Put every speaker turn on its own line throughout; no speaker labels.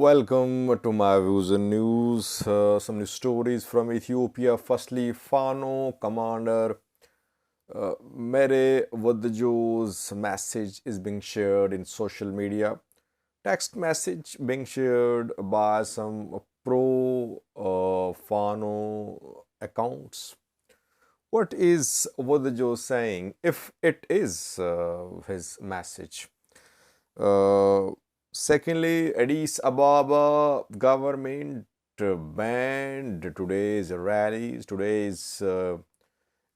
Welcome to my views and news. Some news stories from Ethiopia. Firstly, Fano commander Mihret Wodajo's message is being shared in social media. Text message being shared by some pro Fano accounts. What is Wodajo saying? If it is his message. Uh, Secondly, Addis Ababa government banned today's rallies. Today's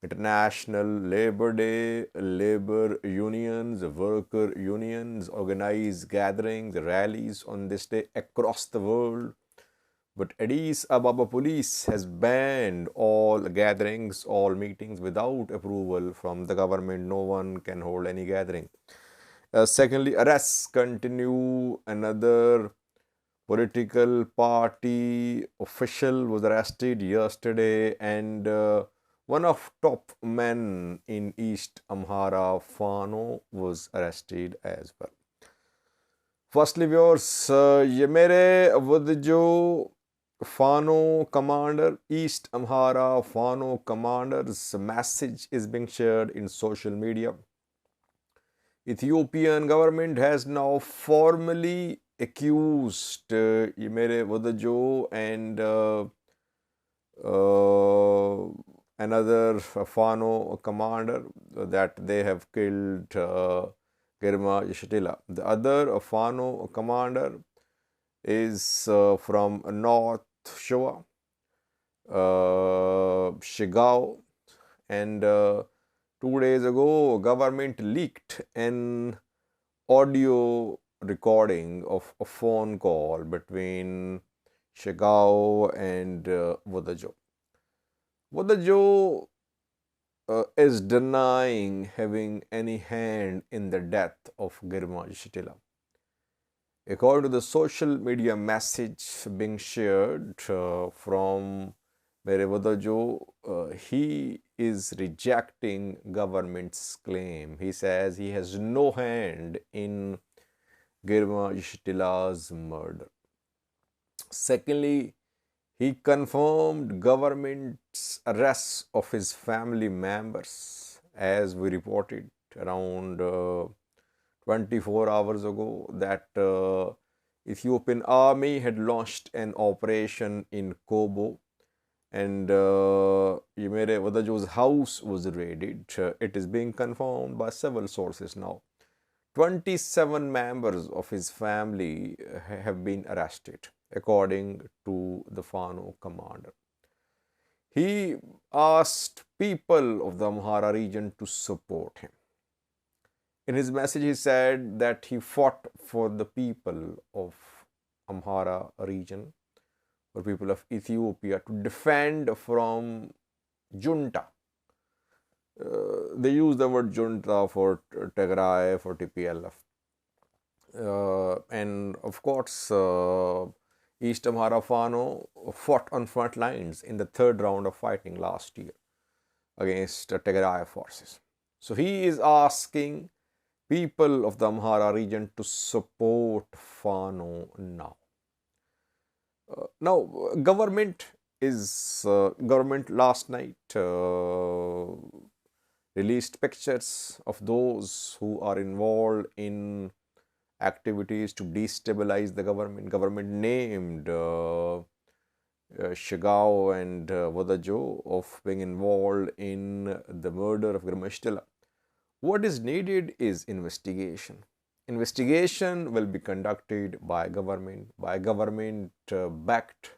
International Labor Day. Labor unions, worker unions organize gatherings, rallies on this day across the world. But Addis Ababa police has banned all gatherings, all meetings without approval from the government. No one can hold any gathering. Secondly, arrests continue. Another political party official was arrested yesterday, and one of top men in East Amhara, Fano, was arrested as well. Firstly, viewers, Mihret Wodajo, Fano commander, East Amhara, Fano commander's message is being shared in social media. Ethiopian government has now formally accused Mihret Wodajo and another Fano commander that they have killed Girma Yeshatila. The other Fano commander is from North Shoa, Shigao, and 2 days ago, government leaked an audio recording of a phone call between Shigao and Wodajo. Wodajo is denying having any hand in the death of Girma Yeshatila. According to the social media message being shared from Mihret Wodajo, he is rejecting government's claim. He says he has no hand in Girma Yeshatila's murder. Secondly, he confirmed government's arrest of his family members, as we reported around 24 hours ago that Ethiopian army had launched an operation in Kobo, and Mihret Wodajo's house was raided. It is being confirmed by several sources now. 27 members of his family have been arrested, according to the Fano commander. He asked people of the Amhara region to support him. In his message, he said that he fought for the people of Amhara region, for people of Ethiopia, to defend from junta. They use the word junta for Tigray, for TPLF. And of course, East Amhara Fano fought on front lines in the third round of fighting last year against Tigray forces. So he is asking people of the Amhara region to support Fano now. Now, government last night released pictures of those who are involved in activities to destabilize the government. Government named Shigao and Wodajo of being involved in the murder of Girma Yeshatila. What is needed is investigation. Investigation will be conducted by government-backed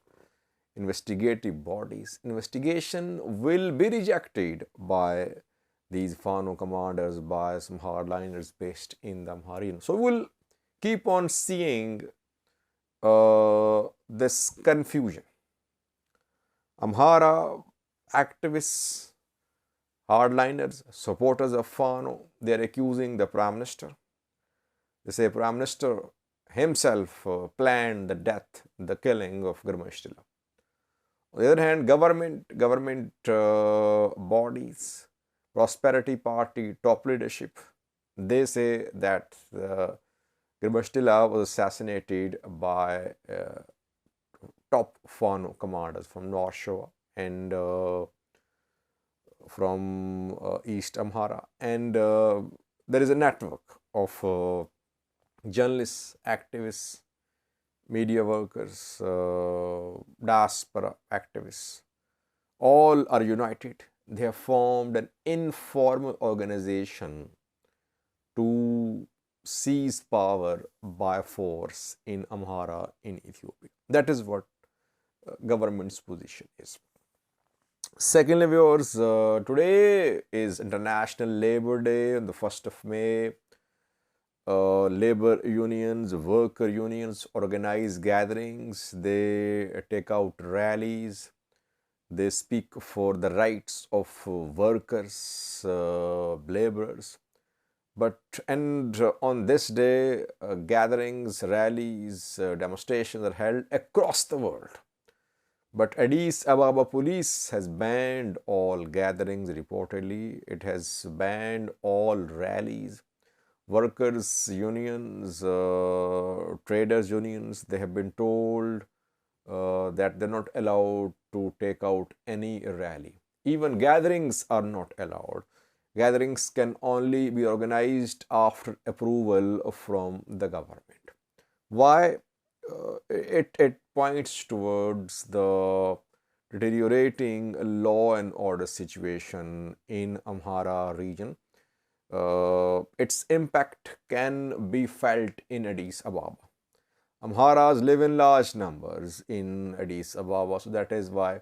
investigative bodies. Investigation will be rejected by these Fano commanders, by some hardliners based in the Amharian. So we'll keep on seeing this confusion. Amhara activists, hardliners, supporters of Fano, they are accusing the Prime Minister. They say Prime Minister himself planned the death, the killing of Girma Yeshatila. On the other hand, government bodies, Prosperity Party, top leadership, they say that Girbashtila was assassinated by top Fano commanders from North Shore and from East Amhara. And there is a network of journalists, activists, media workers, diaspora activists. All are united. They have formed an informal organization to seize power by force in Amhara in Ethiopia. That is what government's position is. Secondly, viewers, today is International Labor Day on the 1st of May. Labor unions, worker unions organize gatherings, they take out rallies, they speak for the rights of workers, laborers. And on this day, gatherings, rallies, demonstrations are held across the world. But Addis Ababa police has banned all gatherings reportedly. It has banned all rallies. Workers' unions, traders' unions, they have been told that they're not allowed to take out any rally. Even gatherings are not allowed. Gatherings can only be organized after approval from the government. Why? It points towards the deteriorating law and order situation in Amhara region. Its impact can be felt in Addis Ababa. Amharas live in large numbers in Addis Ababa, so that is why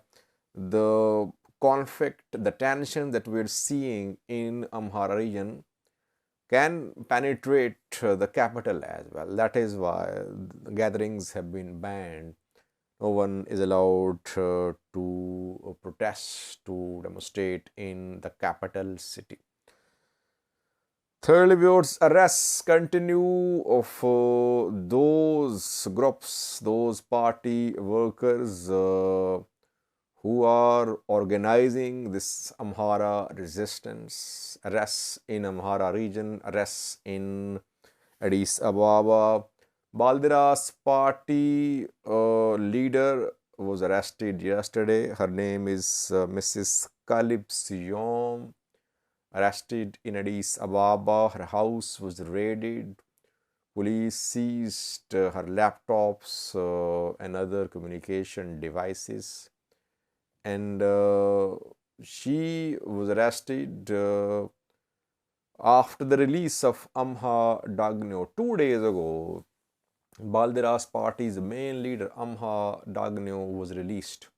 the conflict, the tension that we're seeing in Amhara region can penetrate the capital as well. That is why gatherings have been banned. No one is allowed to protest, to demonstrate in the capital city. Thirdly, viewers, arrests continue of those groups, those party workers who are organizing this Amhara resistance. Arrests in Amhara region, arrests in Addis Ababa. Baldiras party leader was arrested yesterday. Her name is Mrs. Kalib Siyom. Arrested in Addis Ababa. Her house was raided. Police seized her laptops and other communication devices. And she was arrested after the release of Amhara Dagno 2 days ago. Baldiras party's main leader Amhara Dagno was released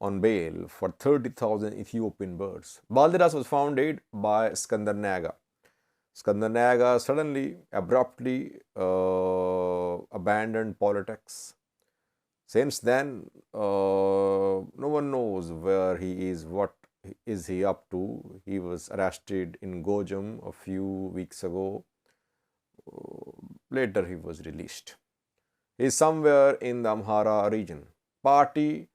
on bail for 30,000 Ethiopian birds. Baldiras was founded by Skandar Naga. Skandar Naga suddenly, abruptly abandoned politics. Since then, no one knows where he is, what is he up to. He was arrested in Gojam a few weeks ago. Later, he was released. He is somewhere in the Amhara region. Party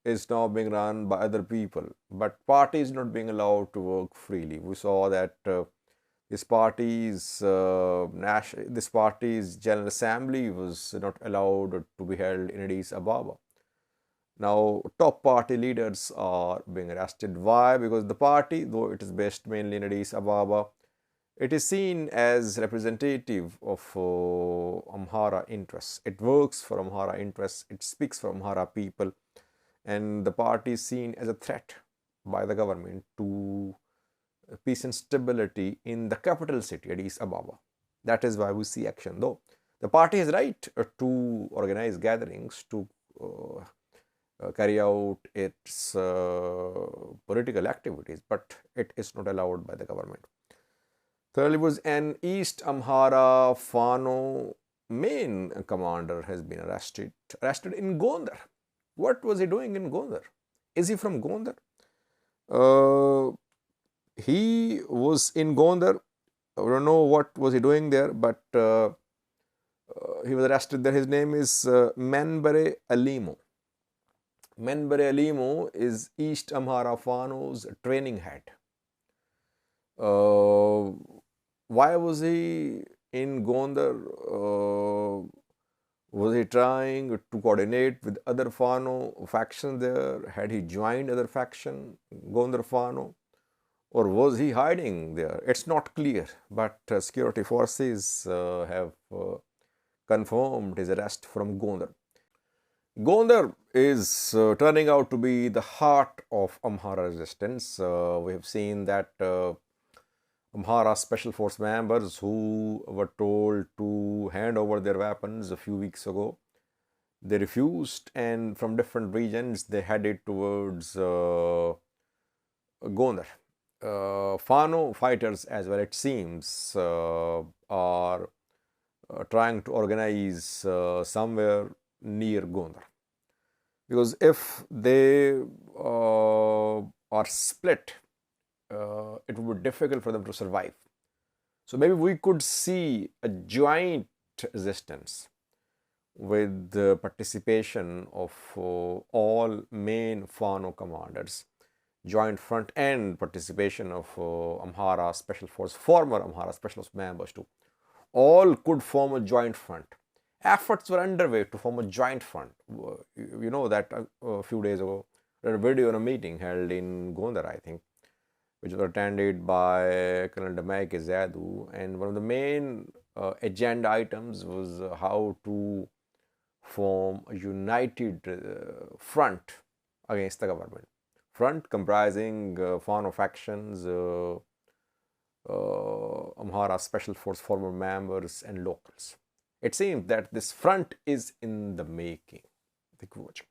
is now being run by other people, but party is not being allowed to work freely. We saw that this party's general assembly was not allowed to be held in Addis Ababa. Now, top party leaders are being arrested. Why? Because the party, though it is based mainly in Addis Ababa, it is seen as representative of Amhara interests. It works for Amhara interests. It speaks for Amhara people. And the party is seen as a threat by the government to peace and stability in the capital city, Addis Ababa. That is why we see action. Though the party has right to organize gatherings, to carry out its political activities, but it is not allowed by the government. Thirdly, was an East Amhara Fano main commander has been arrested in Gondar. What was he doing in Gondar? Is he from Gondar? He was in Gondar. I don't know what was he doing there, but he was arrested there. His name is Menbere Alimo. Menbere Alimo is East Amhara Fano's training head. why was he in Gondar? Was he trying to coordinate with other Fano factions there? Had he joined other faction, Gondar Fano? Or was he hiding there? It's not clear, but security forces have confirmed his arrest from Gondar. Gondar is turning out to be the heart of Amhara resistance. We have seen that Amhara special force members who were told to hand over their weapons a few weeks ago, they refused, and from different regions they headed towards Gondar. Fano fighters, as well, it seems, are trying to organize somewhere near Gondar. Because if they are split, it would be difficult for them to survive. So maybe we could see a joint resistance with the participation of all main Fano commanders, joint front and participation of Amhara Special Force, former Amhara Special Force members too. All could form a joint front. Efforts were underway to form a joint front. You know that a few days ago, there was a video on a meeting held in Gondar, I think, which was attended by Colonel Damaik Zadu, and one of the main agenda items was how to form a united front against the government. Front comprising Fano factions, Amhara Special Force former members, and locals. It seems that this front is in the making. Thank you for watching.